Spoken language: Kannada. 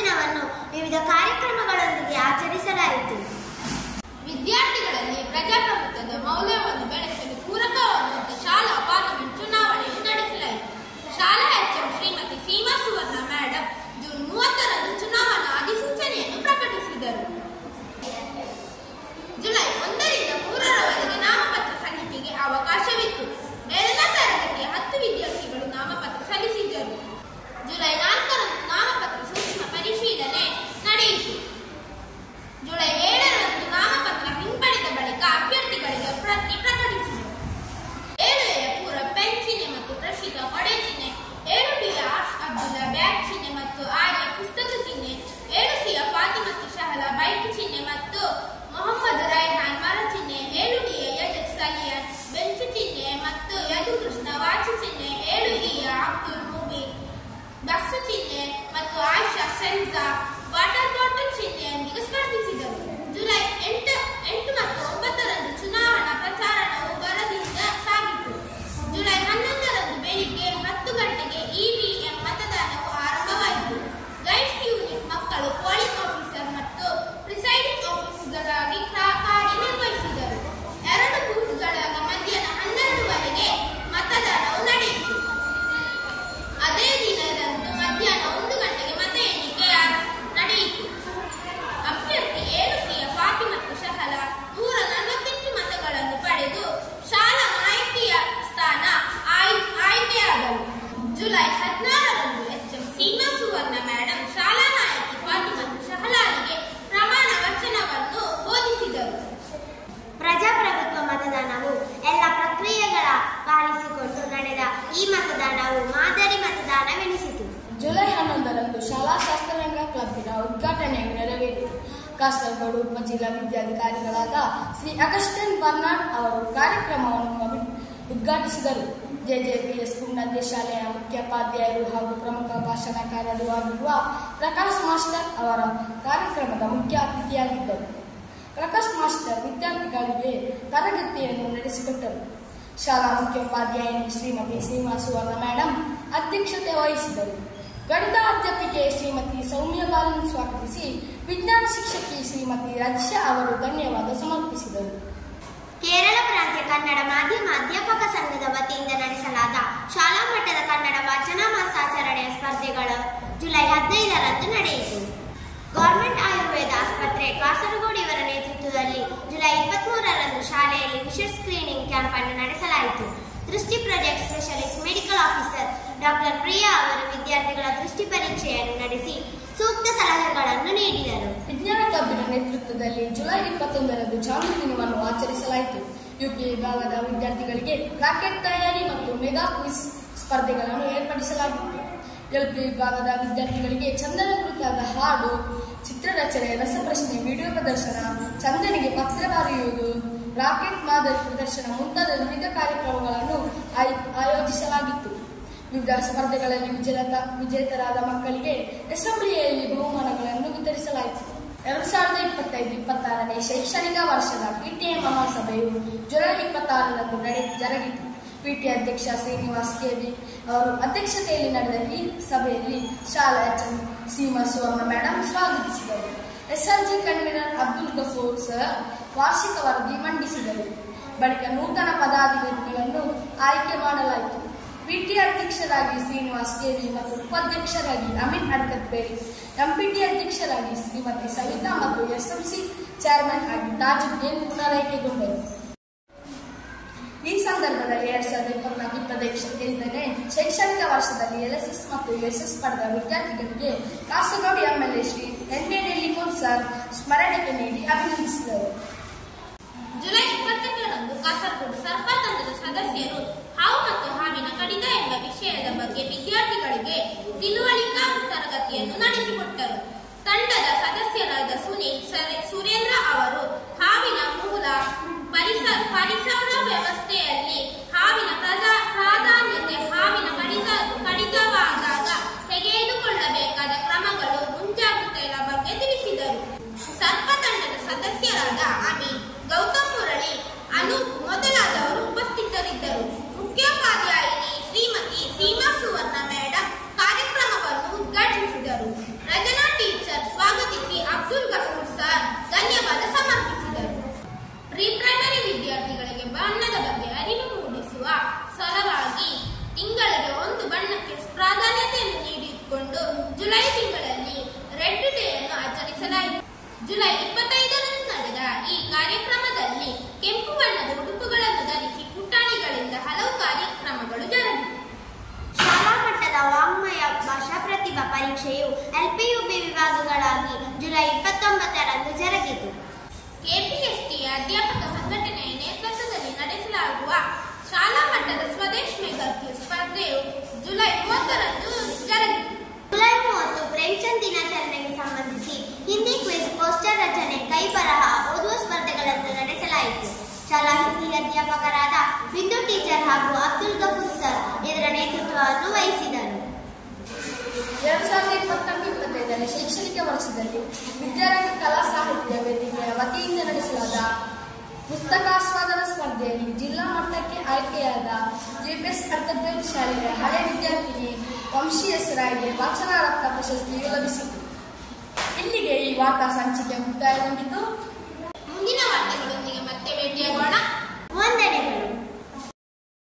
ದಿನವನ್ನು ವಿವಿಧ ಕಾರ್ಯಕ್ರಮಗಳೊಂದಿಗೆ ಆಚರಿಸಲಾಯಿತು. ವಿದ್ಯಾರ್ಥಿಗಳಲ್ಲಿ ಪ್ರಜಾಪ್ರಭುತ್ವದ ಮೌಲ್ಯವನ್ನು ಬೆಳೆಸಲು ಪೂರಕವಾದಂತೆ ಶಾಲಾ ಪಾರ್ಲಿಮೆಂಟ್ ಚುನಾವಣೆಯನ್ನು ನಡೆಸಲಾಯಿತು. ಶಾಲಾ HM ಶ್ರೀಮತಿ ಸೀಮಾ ಸುವರ್ಣ ಮೇಡಂ ಜೂನ್ 30ರಂದು ಚುನಾವಣಾ ಅಧಿಸೂಚನೆಯನ್ನು ಪ್ರಕಟಿಸಿದರು. ಜುಲೈ 1ರಿಂದ 3ರವರೆಗೆ ನಾಮಪತ್ರ ಸಲ್ಲಿಕೆಗೆ ಅವಕಾಶವಿತ್ತು. 7ನೇ ತರಗತಿಯ 10 ವಿದ್ಯಾರ್ಥಿಗಳು ನಾಮಪತ್ರ ಸಲ್ಲಿಸಿದ್ದರು. ಜುಲೈ 4ರಂದು ನಾಮಪತ್ರ ಸೂಕ್ಷ್ಮ ಪರಿಶೀಲನೆ ನಡೆಯಿತು. ಜುಲೈ 7ರಂದು ನಾಮಪತ್ರ ಹಿಂಪಡೆದ ಬಳಿಕ ಅಭ್ಯರ್ಥಿಗಳಿಗೆ ಪ್ರತಿ ಪ್ರಕಟಿಸಿದರು. 7ಎಯ ಪೂರ ಪೆನ್ ಚಿಹ್ನೆ ಮತ್ತು ಪ್ರಶಿತ ಕೊಡೆ ಚಿಹ್ನೆ, 7ಬಿಯ ಅಬ್ದುಲ್ಲಾ ಬ್ಯಾಗ್ ಚಿಹ್ನೆ ಮತ್ತು 6ಯ ಪುಸ್ತಕ ಚಿಹ್ನೆ, 7ಸಿಯ ಫಾತಿಮತ್ತು ಶಹಲಾ ಬೈಕ್ ಚಿಹ್ನೆ ಮತ್ತು ಮೊಹಮ್ಮದ್ ರೈಹಾನ್ ಮರ ಚಿಹ್ನೆ, 7ಡಿಯ ಯಜಕ್ ಸಲಿಯಾನ್ ಬೆಂಚು ಚಿಹ್ನೆ ಮತ್ತು ಯದು ಕೃಷ್ಣ ವಾಚ್ ಚಿಹ್ನೆ, 7ಇಯ ಅಬ್ದುಲ್ ಮುಬೀನ್ ಬಸ್ ಚಿಹ್ನೆ ಮತ್ತು ಆಯಿಷಾ ಸೆನ್ಜಾ ವಾಟರ್ ಬಾಟಲ್ ಚಿಹ್ನೆಯೊಂದಿಗೆ ಸ್ಪರ್ಧಿಸಿದರು. ಜುಲೈ 8 ಮತ್ತು 9ರಂದು ಚುನಾವಣಾ ಪ್ರಚಾರಣವು ಭರದಿಂದ ಸಾಗಿತು. ಜುಲೈ 11ರಂದು ಬೆಳಿಗ್ಗೆ 10 ಗಂಟೆಗೆ EVM ಮತದಾನವು ಆರಂಭವಾಯಿತು. ಗೈಡ್ಸ್ ಯೂನಿಟ್ ಮಕ್ಕಳು ಪೋಲಿಂಗ್ ಆಫೀಸರ್ ಮತ್ತು ಪ್ರಿಸೈಡಿಂಗ್ ಆಫೀಸರ್ಗಳಾಗಿ ಕಾರ್ಯನಿರ್ವಹಿಸಿದರು. 2 ಬೂತ್ಗಳಲ್ಲಿ ಮಧ್ಯಾಹ್ನ 12ವರೆಗೆ ಮತದಾನವು ನಡೆಯಿತು. ಅದೇ ದಿನದಂದು ಮಧ್ಯಾಹ್ನ 1 ಗಂಟೆಗೆ ಮತ ಎಣಿಕೆ ನಡೆಯಿತು. ಅಭ್ಯರ್ಥಿ 7ಸಿಯ ಫಾತಿಮತ್ತು ಶಹಲಾ 148 ಮತಗಳನ್ನು ಪಡೆದು ಶಾಲಾ ನಾಯಕಿಯ ಸ್ಥಾನ ಆಯ್ಕೆಯಾದರು. ಜುಲೈ 16ರಂದು HM ಸೀಮಾ ಸುವರ್ಣ ಮೇಡಂ ಶಾಲಾ ನಾಯಕಿ ಫಾತಿಮತ್ತು ಶಹಲಾರಿಗೆ ಪ್ರಮಾಣ ವಚನವನ್ನು ಬೋಧಿಸಿದರು. ಪ್ರಜಾಪ್ರಭುತ್ವ ಮತದಾನವು ಎಲ್ಲ ಪ್ರಕ್ರಿಯೆಗಳ ಪಾಲಿಸಿಕೊಂಡು ನಡೆದ ಈ ಮತದಾನವು ಮಾದರಿ ಮತದಾನವೆನಿಸಿತು. ಜುಲೈ 11ರಂದು ಶಾಲಾ ಶಾಸ್ತ್ರರಂಗ ಕ್ಲಬ್ಬಿನ ಉದ್ಘಾಟನೆಯು ನೆರವೇರಿತು. ಕಾಸರಗೋಡು ಉಪಜಿಲ್ಲಾ ವಿದ್ಯಾಧಿಕಾರಿಗಳಾದ ಶ್ರೀ ಅಗಸ್ಟಿನ್ ಬರ್ನಾಡ್ ಅವರು ಕಾರ್ಯಕ್ರಮವನ್ನು ಉದ್ಘಾಟಿಸಿದರು. JJPS ಉನ್ನತ ಶಾಲೆಯ ಮುಖ್ಯೋಪಾಧ್ಯಾಯರು ಹಾಗೂ ಪ್ರಮುಖ ಭಾಷಣಕಾರರು ಆಗಿರುವ ಪ್ರಕಾಶ್ ಮಾಸ್ಟರ್ ಅವರ ಕಾರ್ಯಕ್ರಮದ ಮುಖ್ಯ ಅತಿಥಿಯಾಗಿದ್ದರು. ಪ್ರಕಾಶ್ ಮಾಸ್ಟರ್ ವಿದ್ಯಾರ್ಥಿಗಳಿಗೆ ತರಗತಿಯನ್ನು ನಡೆಸಿಕೊಟ್ಟರು. ಶಾಲಾ ಮುಖ್ಯೋಪಾಧ್ಯಾಯಿನಿ ಶ್ರೀಮತಿ ಸೀಮಾ ಸುವರ್ಣ ಮೇಡಂ ಅಧ್ಯಕ್ಷತೆ ವಹಿಸಿದರು. ಗಣಿತ ಅಧ್ಯಾಪಿಕೆ ಶ್ರೀಮತಿ ಸೌಮ್ಯ ಬಾಲನ್ ಸ್ವಾಗತಿಸಿ ವಿಜ್ಞಾನ ಶಿಕ್ಷಕಿ ಶ್ರೀಮತಿ ರಜಿಶಾ ಅವರು ಧನ್ಯವಾದ ಸಮರ್ಪಿಸಿದರು. ಕೇರಳ ಪ್ರಾಂತ್ಯ ಕನ್ನಡ ಮಾಧ್ಯಮ ಅಧ್ಯಾಪಕ ಸಂಘದ ವತಿಯಿಂದ ನಡೆಸಲಾದ ಶಾಲಾ ಮಟ್ಟದ ಕನ್ನಡ ವಾಚನ ಮಾಸಾಚರಣೆಯ ಸ್ಪರ್ಧೆಗಳು ಜುಲೈ 15ರಂದು ನಡೆಯಿತು. ಗವರ್ಮೆಂಟ್ ಆಯುರ್ವೇದ ಆಸ್ಪತ್ರೆ ಕಾಸರಗೋಡು ಇವರ ನೇತೃತ್ವದಲ್ಲಿ ಜುಲೈ 23ರಂದು ಶಾಲೆಯಲ್ಲಿ ವಿಶೇಷ ಸ್ಕ್ರೀನಿಂಗ್ ಕ್ಯಾಂಪ್ ಅನ್ನು ನಡೆಸಲಾಯಿತು. ದೃಷ್ಟಿ project specialist medical officer doctor Priya ಅವರು ವಿದ್ಯಾರ್ಥಿಗಳ ದೃಷ್ಟಿ ಪರೀಕ್ಷೆಯನ್ನು ನಡೆಸಿ ಸೂಕ್ತ ಸಲಹೆಗಳನ್ನು ನೀಡಿದರು. ವಿಜ್ಞಾನ ಕ್ಲಬ್ಬಿನ ನೇತೃತ್ವದಲ್ಲಿ ಜುಲೈ 21ರಂದು ಚಾಂದಿ ದಿನವನ್ನು ಆಚರಿಸಲಾಯಿತು. ಯುಪಿ ವಿಭಾಗದ ವಿದ್ಯಾರ್ಥಿಗಳಿಗೆ ರಾಕೆಟ್ ತಯಾರಿ ಮತ್ತು ಮೆಗಾ ಕ್ವಿಜ್ ಸ್ಪರ್ಧೆಗಳನ್ನು ಏರ್ಪಡಿಸಲಾಗಿತ್ತು. LP ವಿಭಾಗದ ವಿದ್ಯಾರ್ಥಿಗಳಿಗೆ ಚಂದನ ಕುರಿತಾದ ಹಾಡು, ಚಿತ್ರರಚನೆ, ರಸಪ್ರಶ್ನೆ, ವಿಡಿಯೋ ಪ್ರದರ್ಶನ, ಚಂದನಿಗೆ ಪತ್ರ ಬರೆಯುವುದು, ರಾಕೆಟ್ ಮಾದರಿ ಪ್ರದರ್ಶನ ಮುಂತಾದ ವಿವಿಧ ಕಾರ್ಯಕ್ರಮಗಳನ್ನು ಆಯೋಜಿಸಲಾಗಿತ್ತು. ವಿವಿಧ ಸ್ಪರ್ಧೆಗಳಲ್ಲಿ ವಿಜೇತರಾದ ಮಕ್ಕಳಿಗೆ ಅಸೆಂಬ್ಲಿಯಲ್ಲಿ ಬಹುಮಾನಗಳನ್ನು ವಿತರಿಸಲಾಯಿತು. 2025-26ನೇ ಶೈಕ್ಷಣಿಕ ವರ್ಷದ PTA ಮಹಾಸಭೆಯು ಜುಲೈ 26ರಂದು ಜರುಗಿತು. PT ಅಧ್ಯಕ್ಷ ಶ್ರೀನಿವಾಸ್ KV ಅವರು ಅಧ್ಯಕ್ಷತೆಯಲ್ಲಿ ನಡೆದ ಈ ಸಭೆಯಲ್ಲಿ ಶಾಲಾ HM ಸೀಮಾ ಸುವರ್ಣ ಮೇಡಂ ಸ್ವಾಗತಿಸಿದರು. SRG convener Abdul Gafoor sir ವಾರ್ಷಿಕ ವರದಿ ಮಂಡಿಸಿದರು. ಬಳಿಕ ನೂತನ ಪದಾಧಿಕಾರಿಗಳನ್ನು ಆಯ್ಕೆ ಮಾಡಲಾಯಿತು. PT ಅಧ್ಯಕ್ಷರಾಗಿ ಶ್ರೀನಿವಾಸ್ KV ಮತ್ತು ಉಪಾಧ್ಯಕ್ಷರಾಗಿ ಅಮಿನ್ ಅಡ್ಕತ್ಬೇರಿ, MPT ಅಧ್ಯಕ್ಷರಾಗಿ ಶ್ರೀಮತಿ ಸವಿತಾ ಮತ್ತು SMC ಚೇರ್ಮನ್ ಆಗಿ ತಾಜುದ್ದೀನ್ ಪುನರಾಯ್ಕೆಗೊಂಡರು. ಈ ಸಂದರ್ಭದಲ್ಲಿ 2024-25ನೇ ಶೈಕ್ಷಣಿಕ ವರ್ಷದಲ್ಲಿ LSS ಮತ್ತು SS ಪಡೆದ ವಿದ್ಯಾರ್ಥಿಗಳಿಗೆ Kasaragod MLA Shri NA Nellimon sir ಸ್ಮರಣೆ ನೀಡಿ ಅಭಿನಂದಿಸಿದರು. ಜುಲೈ 22ರಂದು ಕಾಸರಗೋಡು ಸರ್ಪಾ ತಂಡದ ಸದಸ್ಯರು ಹಾವು ಮತ್ತು ಹಾವಿನ ಕಡಿತ ಎಂಬ ವಿಷಯದ ಬಗ್ಗೆ ವಿದ್ಯಾರ್ಥಿಗಳಿಗೆ ತಿಳುವಳಿಕಾ ತರಗತಿಯನ್ನು ನಡೆಸಿಕೊಟ್ಟರು. ತಂಡದ ಸದಸ್ಯರಾದ ಸುರೇಂದ್ರ ಅವರು ಹಾವಿನ ಮೂಲ, ಪರಿಸರ ವ್ಯವಸ್ಥೆಯಲ್ಲಿ ಹಾವಿನ ಪ್ರಾಧಾನ್ಯತೆ, ಹಾವಿನ ಕಡಿತವಾದಾಗ ತೆಗೆದುಕೊಳ್ಳಬೇಕಾದ ಕ್ರಮಗಳು, ಮುಂಜಾಗ್ರತೆಗಳ ಬಗ್ಗೆ ತಿಳಿಸಿದರು. ಸರ್ಪ ತಂಡದ ಸದಸ್ಯರಾದ ಅಮಿ, ಗೌತಮ್ ಮುರಳಿ, ಅನೂಪ್ ಮೊದಲಾದವರು ಉಪಸ್ಥಿತರಿದ್ದರು. ಮುಖ್ಯೋಪಾಧ್ಯಾಯಿನಿ ಶ್ರೀಮತಿ ಸೀಮಾ ಸುವರ್ಣ ಮೇಡಂ ಕಾರ್ಯಕ್ರಮವನ್ನು ಉದ್ಘಾಟಿಸಿದರು. ರಚನಾ ಜುಲೈ 29ರಂದು ಜರುಗಿತು. ಕೆಪಿಎಸ್ಟಿಯ ಅಧ್ಯಾಪಕ ಸಂಘಟನೆಯ ನೇತೃತ್ವದಲ್ಲಿ ನಡೆಸಲಾಗುವ ಶಾಲಾ ಮಟ್ಟದ ಸ್ವದೇಶ್ ಮೆಗಾ ಕ್ವಿಜ್ ಸ್ಪರ್ಧೆಯು ಜುಲೈ 30ರಂದು ಜರುಗಿತು. ಜುಲೈ 30 ಪ್ರೇಮ್ಚಂದ್ ದಿನಾಚರಣೆಗೆ ಸಂಬಂಧಿಸಿ ಹಿಂದಿ ಕ್ವಿಜ್, ಪೋಸ್ಟರ್ ರಚನೆ, ಕೈ ಬರಹ, ಓದುವ ಸ್ಪರ್ಧೆಗಳನ್ನು ನಡೆಸಲಾಯಿತು. ಶಾಲಾ ಹಿಂದಿ ಅಧ್ಯಾಪಕರಾದ ಬಿಂದು ಟೀಚರ್ ಹಾಗೂ ಅಬ್ದುಲ್ ಗಫೂರ್ ಸರ್ ಇದರ ನೇತೃತ್ವವನ್ನು ವಹಿಸಿದರು. 2024-25ನೇ ಶೈಕ್ಷಣಿಕ ವರ್ಷದಲ್ಲಿ ವಿದ್ಯಾರಂಗ ಕಲಾ ಸಾಹಿತ್ಯ ವೇದಿಕೆಯ ವತಿಯಿಂದ ನಡೆಸಲಾದ ಪುಸ್ತಕಾಸ್ವಾದನ ಸ್ಪರ್ಧೆಯಲ್ಲಿ ಜಿಲ್ಲಾ ಮಟ್ಟಕ್ಕೆ ಆಯ್ಕೆಯಾದ ಜೆಪಿಎಸ್ ಅರ್ಧದ್ವೈತ ಶಾಲೆಯ ಹಳೆ ವಿದ್ಯಾರ್ಥಿನಿ ವಂಶಿ ಹೆಸರಾಯಿಗೆ ವಾಚನ ರತ್ನ ಪ್ರಶಸ್ತಿ ಲಭಿಸಿತು. ಇಲ್ಲಿಗೆ ಈ ವಾರ್ತಾ ಸಂಚಿಕೆ ಮುಕ್ತಾಯಗೊಂಡಿತು. ಮುಂದಿನ ವಾರ್ತೆಗಳೊಂದಿಗೆ ಮತ್ತೆ ಭೇಟಿಯಾಗೋಣ. ವಂದನೆಗಳು.